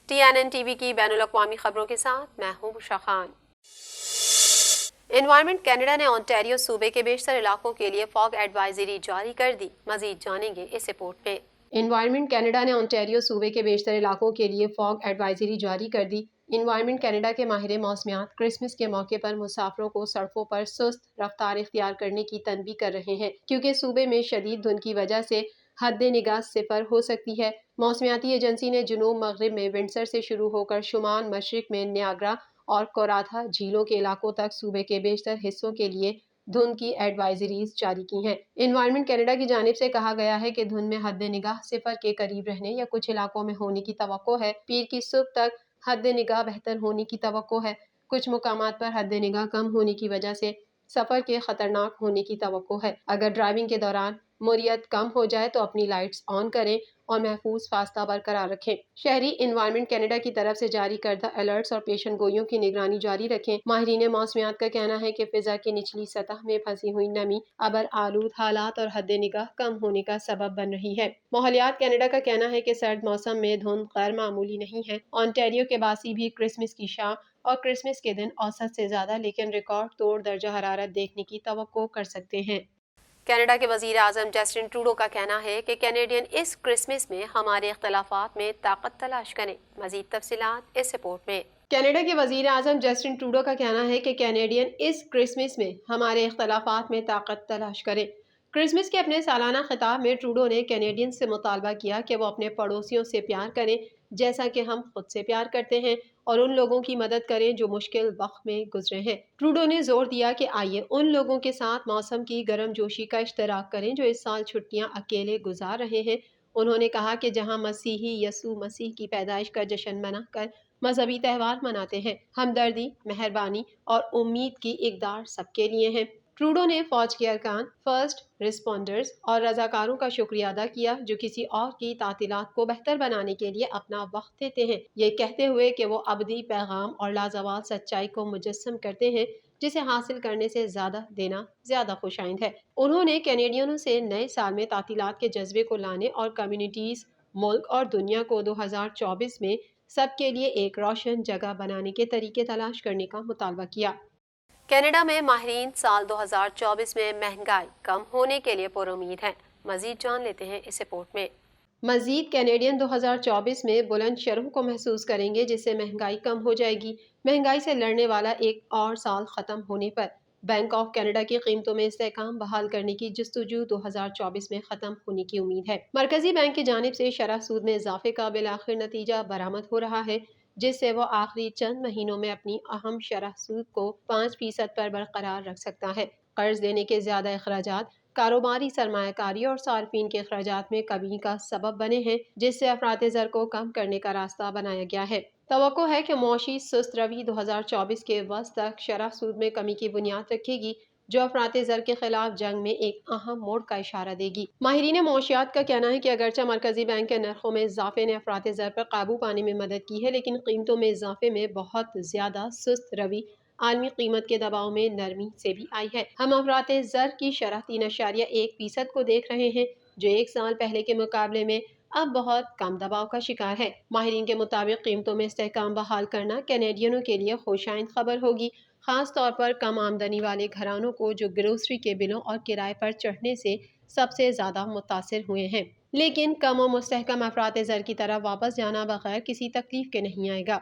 TNN T V کی بین الاقوامی خبروں کے ساتھ میں ہوں بشرا خان۔ انوائرمنٹ کینیڈا نے اونٹاریو صوبے کے بیشتر علاقوں کے لیے فاگ ایڈوائزری جاری کر دی۔ مزید جانیں گے اس رپورٹ میں۔ انوائرمنٹ کینیڈا نے اونٹاریو صوبے کے بیشتر علاقوں کے لیے فاگ ایڈوائزری جاری کر دی۔ انوائرمنٹ کینیڈا کے ماہر موسمیات کرسمس کے موقع پر مسافروں کو سڑکوں پر سست رفتار اختیار کرنے کی تنبیہ کر رہے ہیں، کیونکہ صوبے میں شدید دھند کی وجہ سے حد نگاہ صفر ہو سکتی ہے۔ موسمیاتی ایجنسی نے جنوب مغرب میں ونڈسر سے شروع ہو کر شمال مشرق میں نیاگرا اور کوراتھا جھیلوں کے علاقوں تک صوبے کے بیشتر حصوں کے لیے دھند کی ایڈوائزریز جاری کی ہیں۔ انوائرمنٹ کینیڈا کی جانب سے کہا گیا ہے کہ دھند میں حد نگاہ صفر کے قریب رہنے یا کچھ علاقوں میں ہونے کی توقع ہے۔ پیر کی صبح تک حد نگاہ بہتر ہونے کی توقع ہے۔ کچھ مقامات پر حد نگاہ کم ہونے کی وجہ سے سفر کے خطرناک ہونے کی توقع ہے۔ اگر ڈرائیونگ کے دوران موریت کم ہو جائے تو اپنی لائٹس آن کریں اور محفوظ فاصلہ برقرار رکھیں۔ شہری انوائرمنٹ کینیڈا کی طرف سے جاری کردہ الرٹس اور پیشن گوئیوں کی نگرانی جاری رکھیں۔ ماہرین موسمیات کا کہنا ہے کہ فضا کی نچلی سطح میں پھنسی ہوئی نمی ابر آلود حالات اور حد نگاہ کم ہونے کا سبب بن رہی ہے۔ ماحولیات کینیڈا کا کہنا ہے کہ سرد موسم میں دھند غیر معمولی نہیں ہے۔ اونٹاریو کے باسی بھی کرسمس کی شام اور کرسمس کے دن اوسط سے زیادہ لیکن ریکارڈ توڑ درجہ حرارت دیکھنے کی توقع کر سکتے ہیں۔ کینیڈا کے وزیر اعظم جسٹن ٹروڈو کا کہنا ہے کہ کینیڈین اس کرسمس میں ہمارے اختلافات میں طاقت تلاش کریں۔ مزید تفصیلات اس رپورٹ میں۔ کینیڈا کے وزیر اعظم جسٹن ٹروڈو کا کہنا ہے کہ کینیڈین اس کرسمس میں ہمارے اختلافات میں طاقت تلاش کریں۔ کرسمس کے اپنے سالانہ خطاب میں ٹروڈو نے کینیڈین سے مطالبہ کیا کہ وہ اپنے پڑوسیوں سے پیار کریں جیسا کہ ہم خود سے پیار کرتے ہیں اور ان لوگوں کی مدد کریں جو مشکل وقت میں گزرے ہیں۔ ٹروڈو نے زور دیا کہ آئیے ان لوگوں کے ساتھ موسم کی گرم جوشی کا اشتراک کریں جو اس سال چھٹیاں اکیلے گزار رہے ہیں۔ انہوں نے کہا کہ جہاں مسیحی یسوع مسیح کی پیدائش کا جشن منا کر مذہبی تہوار مناتے ہیں، ہمدردی، مہربانی اور امید کی اقدار سب کے لیے ہیں۔ ٹروڈو نے فوج کے ارکان، فرسٹ رسپونڈرز اور رضاکاروں کا شکریہ ادا کیا جو کسی اور کی تعطیلات کو بہتر بنانے کے لیے اپنا وقت دیتے ہیں، یہ کہتے ہوئے کہ وہ ابدی پیغام اور لازوال سچائی کو مجسم کرتے ہیں جسے حاصل کرنے سے زیادہ دینا زیادہ خوش آئند ہے۔ انہوں نے کینیڈینوں سے نئے سال میں تعطیلات کے جذبے کو لانے اور کمیونٹیز، ملک اور دنیا کو 2024 میں سب کے لیے ایک روشن جگہ بنانے کے طریقے تلاش کرنے کا مطالبہ کیا۔ کینیڈا میں ماہرین سال 2024 میں مہنگائی کم ہونے کے لیے پر امید ہیں۔ مزید جان لیتے ہیں اس رپورٹ میں۔ مزید کینیڈین 2024 میں بلند شرح کو محسوس کریں گے جس سے مہنگائی کم ہو جائے گی۔ مہنگائی سے لڑنے والا ایک اور سال ختم ہونے پر بینک آف کینیڈا کی قیمتوں میں استحکام بحال کرنے کی جستجو 2024 میں ختم ہونے کی امید ہے۔ مرکزی بینک کی جانب سے شرح سود میں اضافے کا بالآخر نتیجہ برآمد ہو رہا ہے جس سے وہ آخری چند مہینوں میں اپنی اہم شرح سود کو 5% پر برقرار رکھ سکتا ہے۔ قرض لینے کے زیادہ اخراجات کاروباری سرمایہ کاری اور صارفین کے اخراجات میں کمی کا سبب بنے ہیں جس سے افراط زر کو کم کرنے کا راستہ بنایا گیا ہے۔ توقع ہے کہ معاشی سست روی 2024 کے وسط تک شرح سود میں کمی کی بنیاد رکھے گی جو افراط زر کے خلاف جنگ میں ایک اہم موڑ کا اشارہ دے گی۔ ماہرین معاشیات کا کہنا ہے کہ اگرچہ مرکزی بینک کے نرخوں میں اضافے نے افراط زر پر قابو پانے میں مدد کی ہے لیکن قیمتوں میں اضافے میں بہت زیادہ سست روی عالمی قیمت کے دباؤ میں نرمی سے بھی آئی ہے۔ ہم افراط زر کی شرح 3.1% کو دیکھ رہے ہیں جو ایک سال پہلے کے مقابلے میں اب بہت کم دباؤ کا شکار ہے۔ ماہرین کے مطابق قیمتوں میں استحکام بحال کرنا کینیڈینوں کے لیے خوش آئند خبر ہوگی، خاص طور پر کم آمدنی والے گھرانوں کو جو گروسری کے بلوں اور کرائے پر چڑھنے سے سب سے زیادہ متاثر ہوئے ہیں۔ لیکن کم و مستحکم افراط زر کی طرف واپس جانا بغیر کسی تکلیف کے نہیں آئے گا۔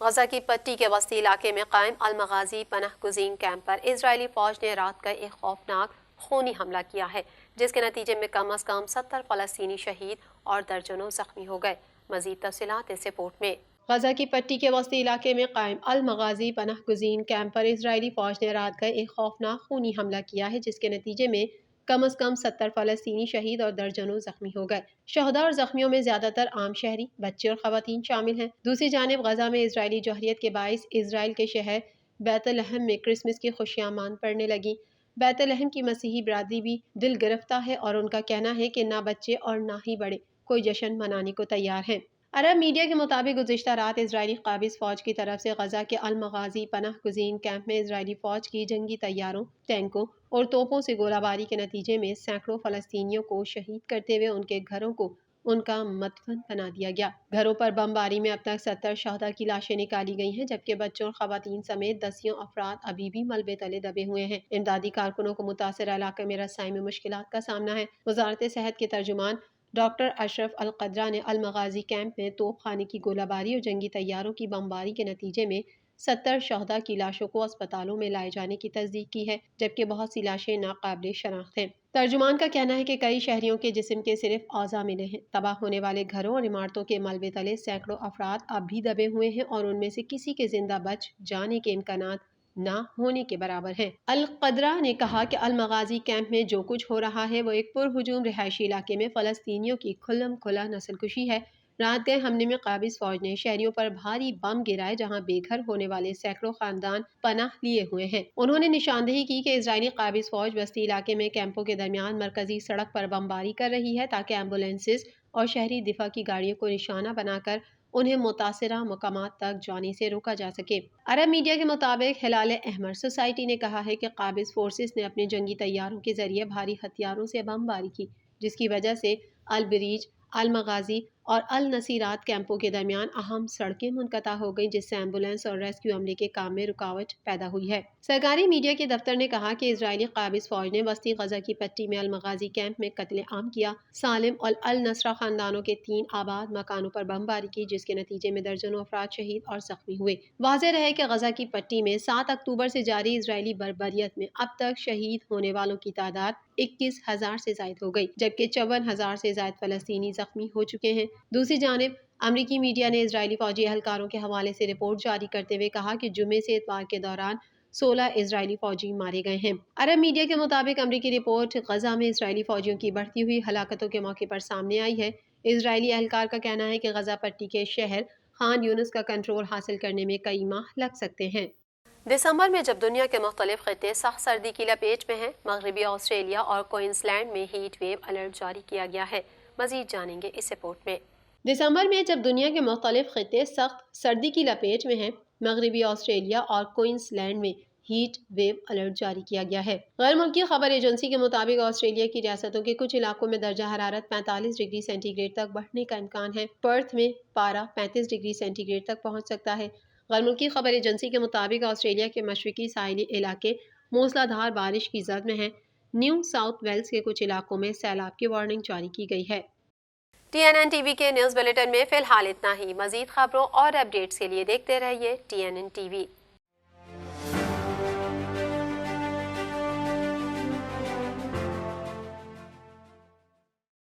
غزہ کی پٹی کے وسطی علاقے میں قائم المغازی پناہ گزین کیمپ پر اسرائیلی فوج نے رات کا ایک خوفناک خونی حملہ کیا ہے جس کے نتیجے میں کم از کم 70 فلسطینی شہید اور درجنوں زخمی ہو گئے۔ مزید تفصیلات اس رپورٹ میں۔ غزہ کی پٹی کے وسطی علاقے میں قائم المغازی پناہ گزین کیمپ پر اسرائیلی فوج نے رات کا ایک خوفناک خونی حملہ کیا ہے جس کے نتیجے میں کم از کم 70 فلسطینی شہید اور درجنوں زخمی ہو گئے۔ شہداء اور زخمیوں میں زیادہ تر عام شہری، بچے اور خواتین شامل ہیں۔ دوسری جانب غزہ میں اسرائیلی جوہریت کے باعث اسرائیل کے شہر بیت لحم میں کرسمس کی خوشیاں مان پڑنے لگیں۔ بیت لحم کی مسیحی برادری بھی دل گرفتہ ہے اور ان کا کہنا ہے کہ نہ بچے اور نہ ہی بڑے کوئی جشن منانے کو تیار ہیں۔ عرب میڈیا کے مطابق گزشتہ رات اسرائیلی قابض فوج کی طرف سے غزہ کے المغازی پناہ گزین کیمپ میں اسرائیلی فوج کی جنگی طیاروں، ٹینکوں اور توپوں سے گولہ باری کے نتیجے میں سینکڑوں فلسطینیوں کو شہید کرتے ہوئے ان کے گھروں کو ان کا مدفن بنا دیا گیا۔ گھروں پر بمباری میں اب تک 70 شہدا کی لاشیں نکالی گئی ہیں، جبکہ بچوں اور خواتین سمیت دسیوں افراد ابھی بھی ملبے تلے دبے ہوئے ہیں۔ امدادی کارکنوں کو متاثرہ علاقے میں رسائی میں مشکلات کا سامنا ہے۔ وزارت صحت کے ترجمان ڈاکٹر اشرف القدرہ نے المغازی کیمپ میں توپ خانے کی گولہ باری اور جنگی طیاروں کی بمباری کے نتیجے میں 70 شہدا کی لاشوں کو اسپتالوں میں لائے جانے کی تصدیق کی ہے، جبکہ بہت سی لاشیں ناقابل شناخت ہیں۔ ترجمان کا کہنا ہے کہ کئی شہریوں کے جسم کے صرف اعضاء ملے ہیں۔ تباہ ہونے والے گھروں اور عمارتوں کے ملبے تلے سینکڑوں افراد اب بھی دبے ہوئے ہیں اور ان میں سے کسی کے زندہ بچ جانے کے امکانات نہ ہونے کے برابر ہیں۔ القدرہ نے کہا کہ المغازی کیمپ میں جو کچھ ہو رہا ہے وہ ایک پرہجوم رہائشی علاقے میں فلسطینیوں کی کھلم کھلا نسل کشی ہے۔ رات گئے حملے میں قابض فوج نے شہریوں پر بھاری بم گرائے، جہاں بے گھر ہونے والے سینکڑوں خاندان پناہ لیے ہوئے ہیں۔ انہوں نے نشاندہی کی کہ اسرائیلی قابض فوج بستی علاقے میں کیمپوں کے درمیان مرکزی سڑک پر بمباری کر رہی ہے تاکہ ایمبولینسز اور شہری دفاع کی گاڑیوں کو نشانہ بنا کر انہیں متاثرہ مقامات تک جانے سے روکا جا سکے۔ عرب میڈیا کے مطابق ہلال احمر سوسائٹی نے کہا ہے کہ قابض فورسز نے اپنے جنگی طیاروں کے ذریعے بھاری ہتھیاروں سے بمباری کی، جس کی وجہ سے البریج، المغازی اور النصیرات کیمپوں کے درمیان اہم سڑکیں منقطع ہو گئیں، جس سے ایمبولینس اور ریسکیو عملے کے کام میں رکاوٹ پیدا ہوئی ہے۔ سرکاری میڈیا کے دفتر نے کہا کہ اسرائیلی قابض فوج نے وسطی غزہ کی پٹی میں المغازی کیمپ میں قتل عام کیا، سالم اور النصرہ خاندانوں کے 3 آباد مکانوں پر بمباری کی، جس کے نتیجے میں درجنوں افراد شہید اور زخمی ہوئے۔ واضح رہے کہ غزہ کی پٹی میں 7 اکتوبر سے جاری اسرائیلی بربریت میں اب تک شہید ہونے والوں کی تعداد 21,000 سے زائد ہو گئی، جبکہ 54,000 سے زائد فلسطینی زخمی ہو چکے ہیں۔ دوسری جانب امریکی میڈیا نے اسرائیلی فوجی اہلکاروں کے حوالے سے رپورٹ جاری کرتے ہوئے کہا کہ جمعے سے اتوار کے دوران 16 اسرائیلی فوجی مارے گئے ہیں۔ عرب میڈیا کے مطابق امریکی رپورٹ غزہ میں اسرائیلی فوجیوں کی بڑھتی ہوئی ہلاکتوں کے موقع پر سامنے آئی ہے۔ اسرائیلی اہلکار کا کہنا ہے کہ غزہ پٹی کے شہر خان یونس کا کنٹرول حاصل کرنے میں کئی ماہ لگ سکتے ہیں۔ دسمبر میں جب دنیا کے مختلف خطے سخت سردی کی لپیٹ میں ہیں، مغربی آسٹریلیا اور کوئنسلینڈ میں ہیٹ ویو الرٹ جاری کیا گیا ہے۔ مزید جانیں گے اس رپورٹ میں۔ دسمبر میں جب دنیا کے مختلف خطے سخت سردی کی لپیٹ میں ہیں، مغربی آسٹریلیا اور کوئنسلینڈ میں ہیٹ ویو الرٹ جاری کیا گیا ہے۔ غیر ملکی خبر ایجنسی کے مطابق آسٹریلیا کی ریاستوں کے کچھ علاقوں میں درجہ حرارت 45 ڈگری سینٹی گریڈ تک بڑھنے کا امکان ہے۔ پرتھ میں پارہ 35 ڈگری سینٹی گریڈ تک پہنچ سکتا ہے۔ غیر ملکی خبر ایجنسی کے مطابق آسٹریلیا کے مشرقی ساحلی علاقے موسلا دھار بارش کی زد میں ہیں۔ نیو ساؤتھ ویلز کے کچھ علاقوں میں سیلاب کی وارننگ جاری کی گئی ہے۔ TNN ٹی وی کے نیوز بلیٹن میں فی الحال اتنا ہی۔ مزید خبروں اور اپڈیٹس کے لیے دیکھتے رہیے TNN ٹی وی۔